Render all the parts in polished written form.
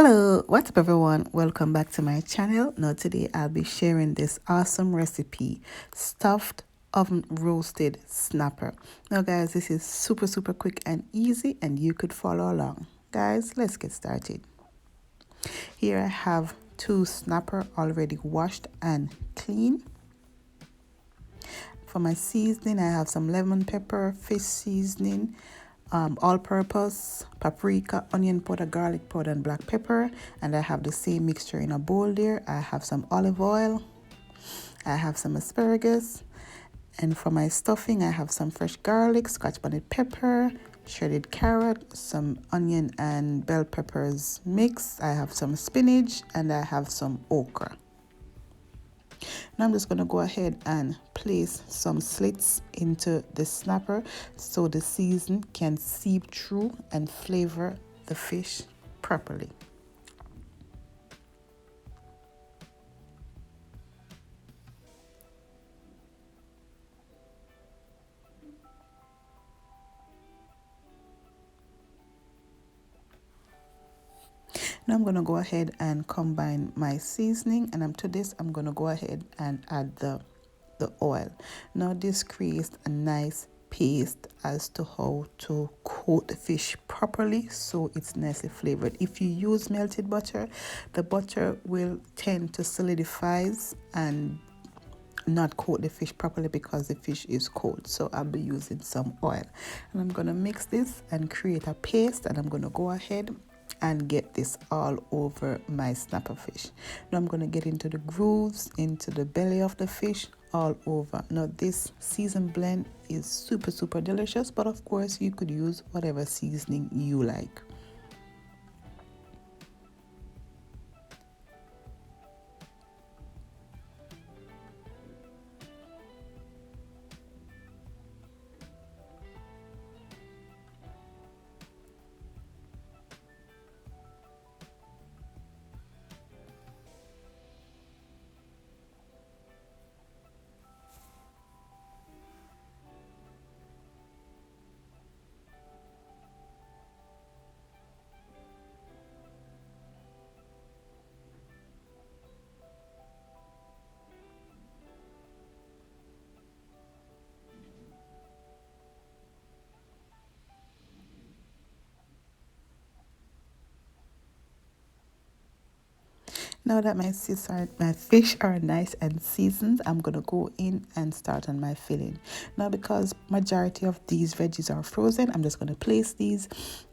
Hello, what's up everyone? Welcome back to my channel. Now today I'll be sharing this awesome recipe, stuffed oven roasted snapper. Now guys, this is super quick and easy and you could follow along. Guys, let's get started. Here I have 2 snapper already washed and clean. For my seasoning, I have some lemon pepper, fish seasoning, all-purpose, paprika, onion powder, garlic powder, and black pepper. And I have the same mixture in a bowl there. I have some olive oil. I have some asparagus. And for my stuffing, I have some fresh garlic, scotch bonnet pepper, shredded carrot, some onion and bell peppers mix. I have some spinach, and I have some okra. Now I'm just going to go ahead and place some slits into the snapper so the season can seep through and flavor the fish properly. Now I'm going to go ahead and combine my seasoning, and to this I'm going to go ahead and add the oil. Now this creates a nice paste as to how to coat the fish properly so it's nicely flavored. If you use melted butter, the butter will tend to solidify and not coat the fish properly because the fish is cold. So I'll be using some oil, and I'm going to mix this and create a paste, and I'm going to go ahead and get this all over my snapper fish. Now I'm going to get into the grooves, into the belly of the fish, all over. Now this seasoned blend is super delicious, but of course you could use whatever seasoning you like. Now that my fish are nice and seasoned, I'm going to go in and start on my filling. Now because majority of these veggies are frozen, I'm just going to place these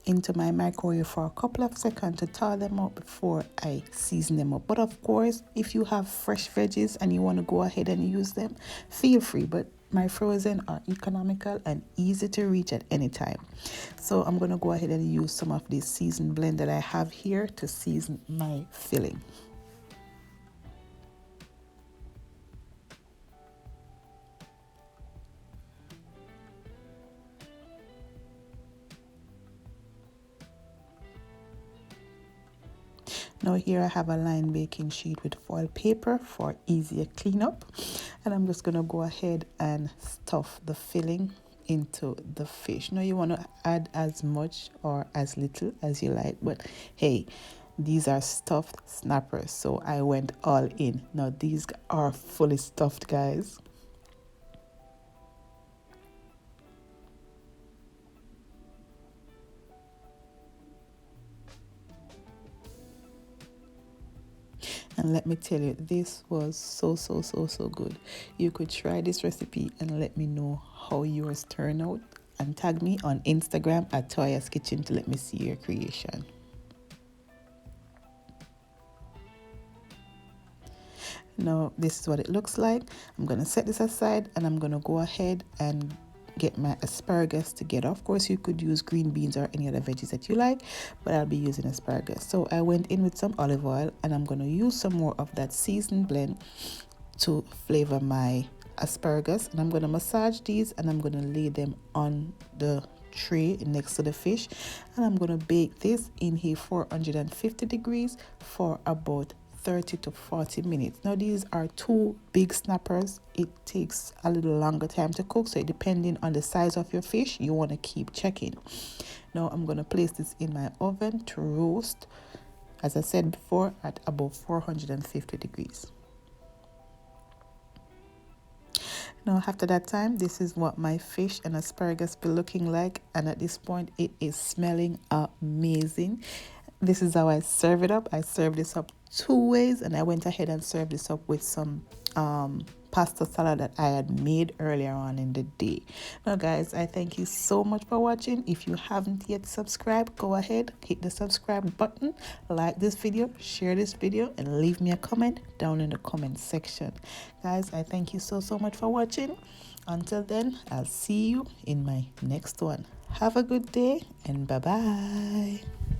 into my microwave for a couple of seconds to thaw them out before I season them up. But of course, if you have fresh veggies and you want to go ahead and use them, feel free. But my frozen are economical and easy to reach at any time. So I'm going to go ahead and use some of this seasoned blend that I have here to season my filling. Now here I have a lined baking sheet with foil paper for easier cleanup, and I'm just going to go ahead and stuff the filling into the fish. Now you want to add as much or as little as you like, but hey, these are stuffed snappers, so I went all in. Now these are fully stuffed, guys. And let me tell you, this was so good. You could try this recipe and let me know how yours turn out, and tag me on Instagram at Toya's Kitchen to let me see your creation. Now this is what it looks like. I'm going to set this aside, and I'm going to go ahead and get my asparagus together. Of course, you could use green beans or any other veggies that you like, but I'll be using asparagus. So I went in with some olive oil, and I'm going to use some more of that seasoned blend to flavor my asparagus, and I'm going to massage these, and I'm going to lay them on the tray next to the fish, and I'm going to bake this in here 450 degrees for about 30 to 40 minutes. Now these are 2 big snappers. It takes a little longer time to cook, so depending on the size of your fish, you want to keep checking. Now I'm going to place this in my oven to roast as I said before, at above 450 degrees. Now after that time, this is what my fish and asparagus be looking like, and at this point it is smelling amazing. This is how I serve it up. I serve this up two ways, and I went ahead and served this up with some pasta salad that I had made earlier on in the day. Now guys, I thank you so much for watching. If you haven't yet subscribed, go ahead, hit the subscribe button, like this video, share this video, and leave me a comment down in the comment section. Guys, I thank you so much for watching. Until then, I'll see you in my next one. Have a good day, and bye bye.